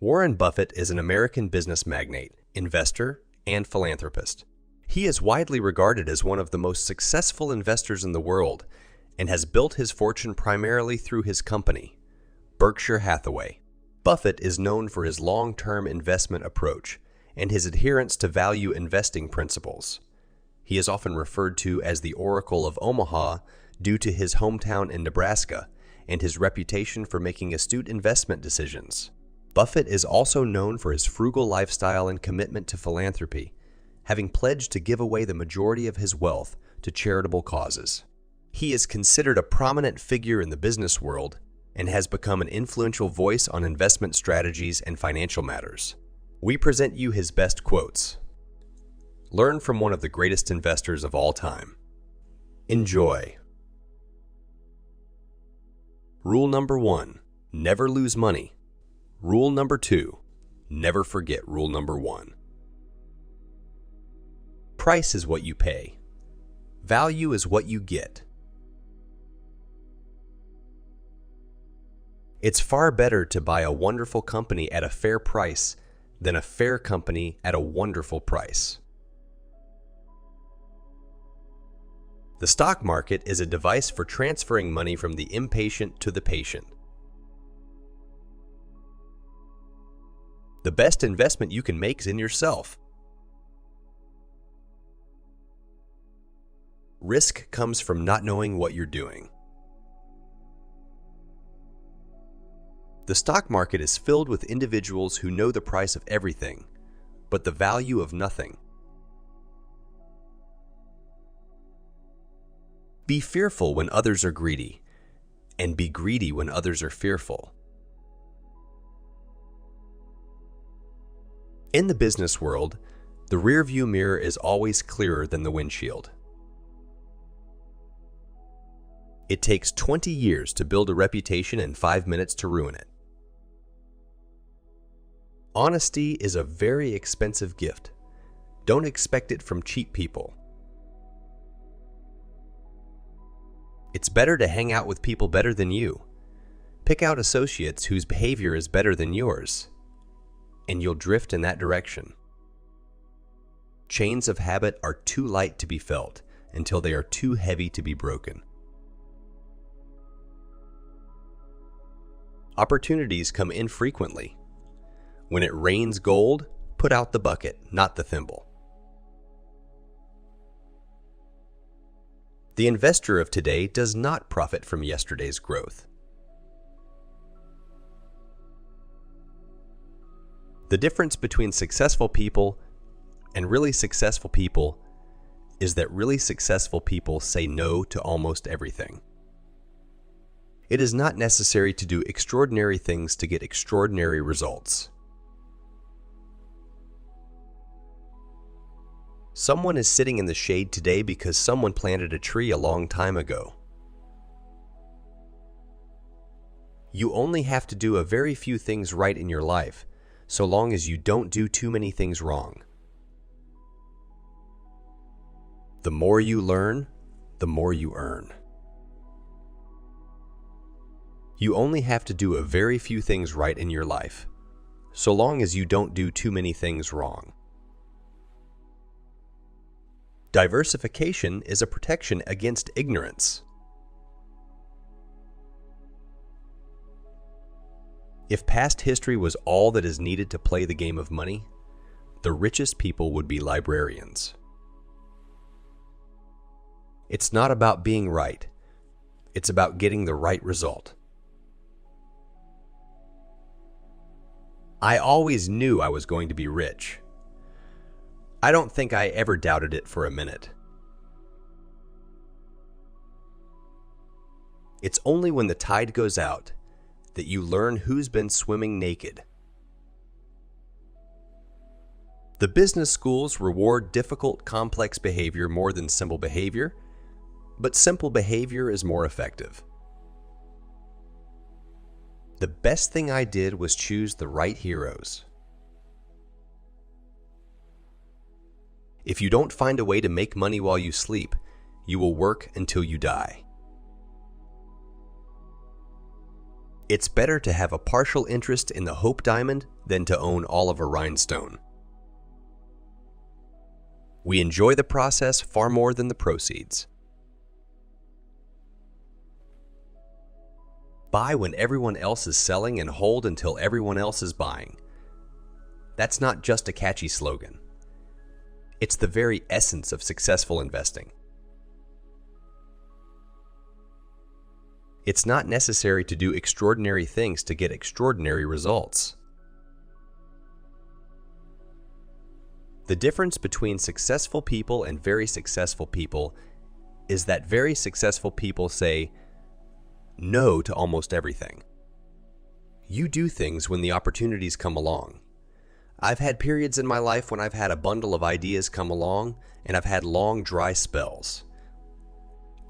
Warren Buffett is an American business magnate, investor, and philanthropist. He is widely regarded as one of the most successful investors in the world and has built his fortune primarily through his company, Berkshire Hathaway. Buffett is known for his long-term investment approach and his adherence to value investing principles. He is often referred to as the Oracle of Omaha due to his hometown in Nebraska and his reputation for making astute investment decisions. Buffett is also known for his frugal lifestyle and commitment to philanthropy, having pledged to give away the majority of his wealth to charitable causes. He is considered a prominent figure in the business world and has become an influential voice on investment strategies and financial matters. We present you his best quotes. Learn from one of the greatest investors of all time. Enjoy. Rule number 1, never lose money. Rule number 2, never forget rule number 1. Price is what you pay. Value is what you get. It's far better to buy a wonderful company at a fair price than a fair company at a wonderful price. The stock market is a device for transferring money from the impatient to the patient. The best investment you can make is in yourself. Risk comes from not knowing what you're doing. The stock market is filled with individuals who know the price of everything, but the value of nothing. Be fearful when others are greedy, and be greedy when others are fearful. In the business world, the rearview mirror is always clearer than the windshield. It takes 20 years to build a reputation and 5 minutes to ruin it. Honesty is a very expensive gift. Don't expect it from cheap people. It's better to hang out with people better than you. Pick out associates whose behavior is better than yours, and you'll drift in that direction. Chains of habit are too light to be felt until they are too heavy to be broken. Opportunities come infrequently. When it rains gold, put out the bucket, not the thimble. The investor of today does not profit from yesterday's growth. The difference between successful people and really successful people is that really successful people say no to almost everything. It is not necessary to do extraordinary things to get extraordinary results. Someone is sitting in the shade today because someone planted a tree a long time ago. You only have to do a very few things right in your life, so long as you don't do too many things wrong. The more you learn, the more you earn. You only have to do a very few things right in your life, so long as you don't do too many things wrong. Diversification is a protection against ignorance. If past history was all that is needed to play the game of money, the richest people would be librarians. It's not about being right. It's about getting the right result. I always knew I was going to be rich. I don't think I ever doubted it for a minute. It's only when the tide goes out that you learn who's been swimming naked. The business schools reward difficult, complex behavior more than simple behavior, but simple behavior is more effective. The best thing I did was choose the right heroes. If you don't find a way to make money while you sleep, you will work until you die. It's better to have a partial interest in the Hope Diamond than to own all of a rhinestone. We enjoy the process far more than the proceeds. Buy when everyone else is selling and hold until everyone else is buying. That's not just a catchy slogan. It's the very essence of successful investing. It's not necessary to do extraordinary things to get extraordinary results. The difference between successful people and very successful people is that very successful people say no to almost everything. You do things when the opportunities come along. I've had periods in my life when I've had a bundle of ideas come along, and I've had long dry spells.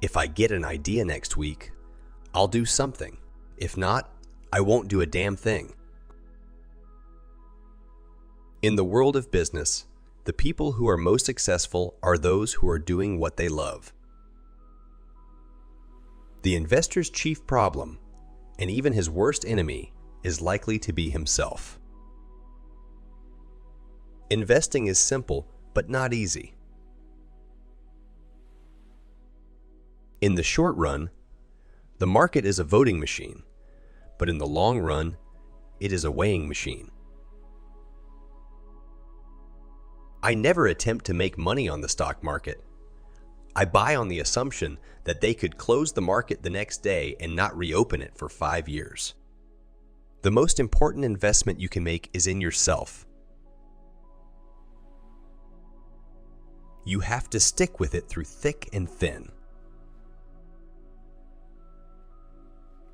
If I get an idea next week, I'll do something. If not, I won't do a damn thing. In the world of business, the people who are most successful are those who are doing what they love. The investor's chief problem, and even his worst enemy, is likely to be himself. Investing is simple, but not easy. In the short run, the market is a voting machine, but in the long run, it is a weighing machine. I never attempt to make money on the stock market. I buy on the assumption that they could close the market the next day and not reopen it for 5 years. The most important investment you can make is in yourself. You have to stick with it through thick and thin.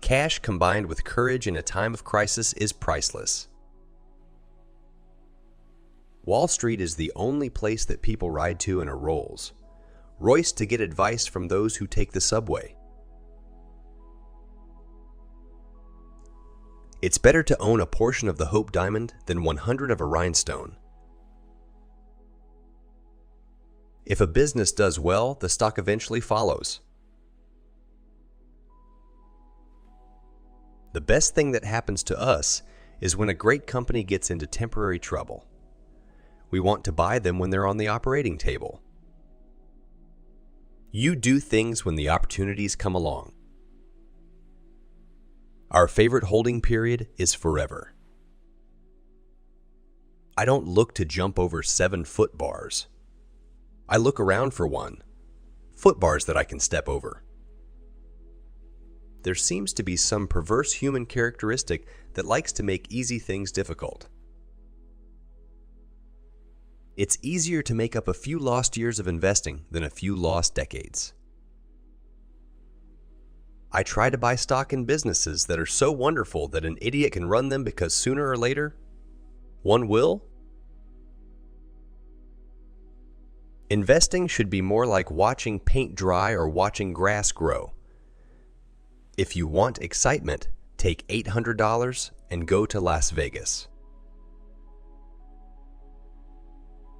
Cash combined with courage in a time of crisis is priceless. Wall Street is the only place that people ride to in a Rolls Royce to get advice from those who take the subway. It's better to own a portion of the Hope Diamond than 100 of a rhinestone. If a business does well, the stock eventually follows. The best thing that happens to us is when a great company gets into temporary trouble. We want to buy them when they're on the operating table. You do things when the opportunities come along. Our favorite holding period is forever. I don't look to jump over 7-foot bars. I look around for foot bars that I can step over. There seems to be some perverse human characteristic that likes to make easy things difficult. It's easier to make up a few lost years of investing than a few lost decades. I try to buy stock in businesses that are so wonderful that an idiot can run them because sooner or later, one will. Investing should be more like watching paint dry or watching grass grow. If you want excitement, take $800 and go to Las Vegas.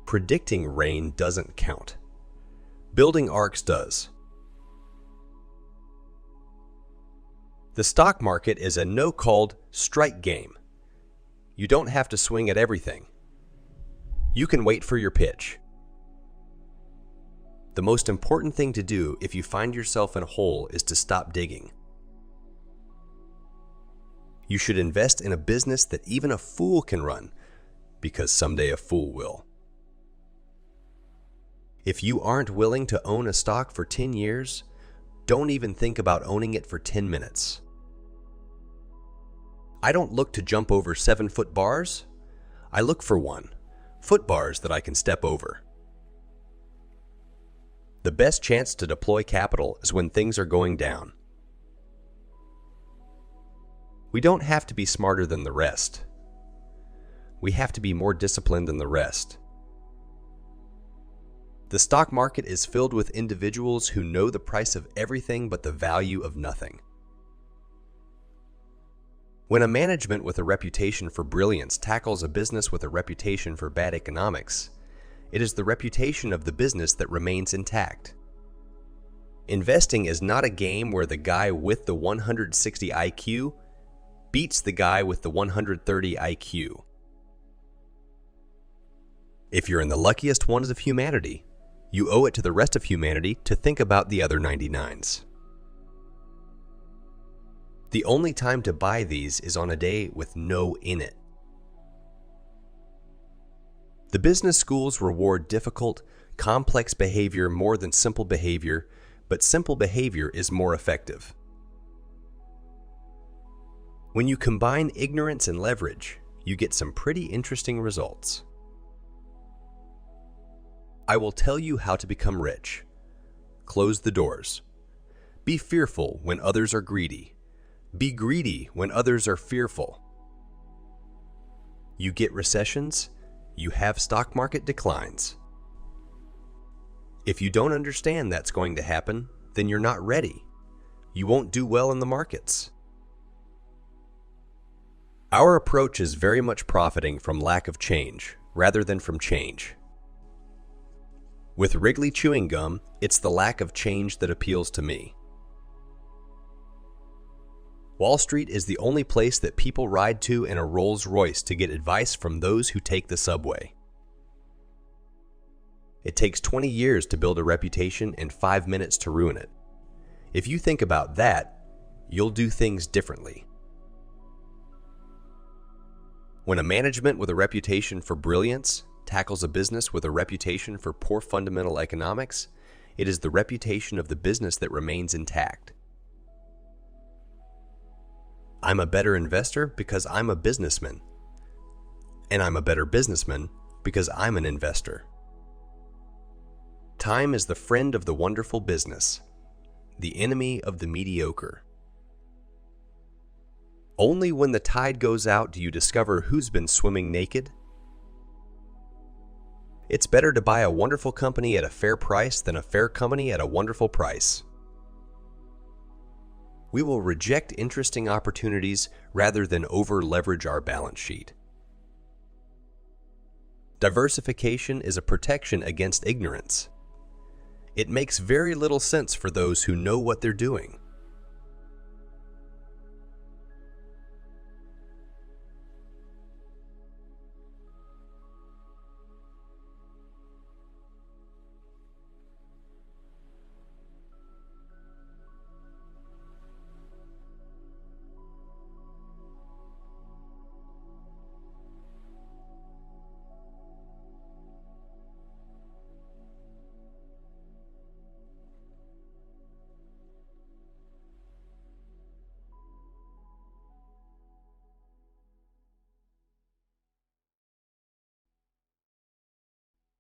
Predicting rain doesn't count. Building arcs does. The stock market is a no-called strike game. You don't have to swing at everything. You can wait for your pitch. The most important thing to do if you find yourself in a hole is to stop digging. You should invest in a business that even a fool can run, because someday a fool will. If you aren't willing to own a stock for 10 years, don't even think about owning it for 10 minutes. I don't look to jump over 7-foot bars. I look for foot bars that I can step over. The best chance to deploy capital is when things are going down. We don't have to be smarter than the rest. We have to be more disciplined than the rest. The stock market is filled with individuals who know the price of everything but the value of nothing. When a management with a reputation for brilliance tackles a business with a reputation for bad economics, it is the reputation of the business that remains intact. Investing is not a game where the guy with the 160 IQ beats the guy with the 130 IQ. If you're in the luckiest ones of humanity, you owe it to the rest of humanity to think about the other 99s. The only time to buy these is on a day with no in it. The business schools reward difficult, complex behavior more than simple behavior, but simple behavior is more effective. When you combine ignorance and leverage, you get some pretty interesting results. I will tell you how to become rich. Close the doors. Be fearful when others are greedy. Be greedy when others are fearful. You get recessions, you have stock market declines. If you don't understand that's going to happen, then you're not ready. You won't do well in the markets. Our approach is very much profiting from lack of change, rather than from change. With Wrigley chewing gum, it's the lack of change that appeals to me. Wall Street is the only place that people ride to in a Rolls-Royce to get advice from those who take the subway. It takes 20 years to build a reputation and 5 minutes to ruin it. If you think about that, you'll do things differently. When a management with a reputation for brilliance tackles a business with a reputation for poor fundamental economics, it is the reputation of the business that remains intact. I'm a better investor because I'm a businessman. And I'm a better businessman because I'm an investor. Time is the friend of the wonderful business, the enemy of the mediocre. Only when the tide goes out do you discover who's been swimming naked. It's better to buy a wonderful company at a fair price than a fair company at a wonderful price. We will reject interesting opportunities rather than over-leverage our balance sheet. Diversification is a protection against ignorance. It makes very little sense for those who know what they're doing.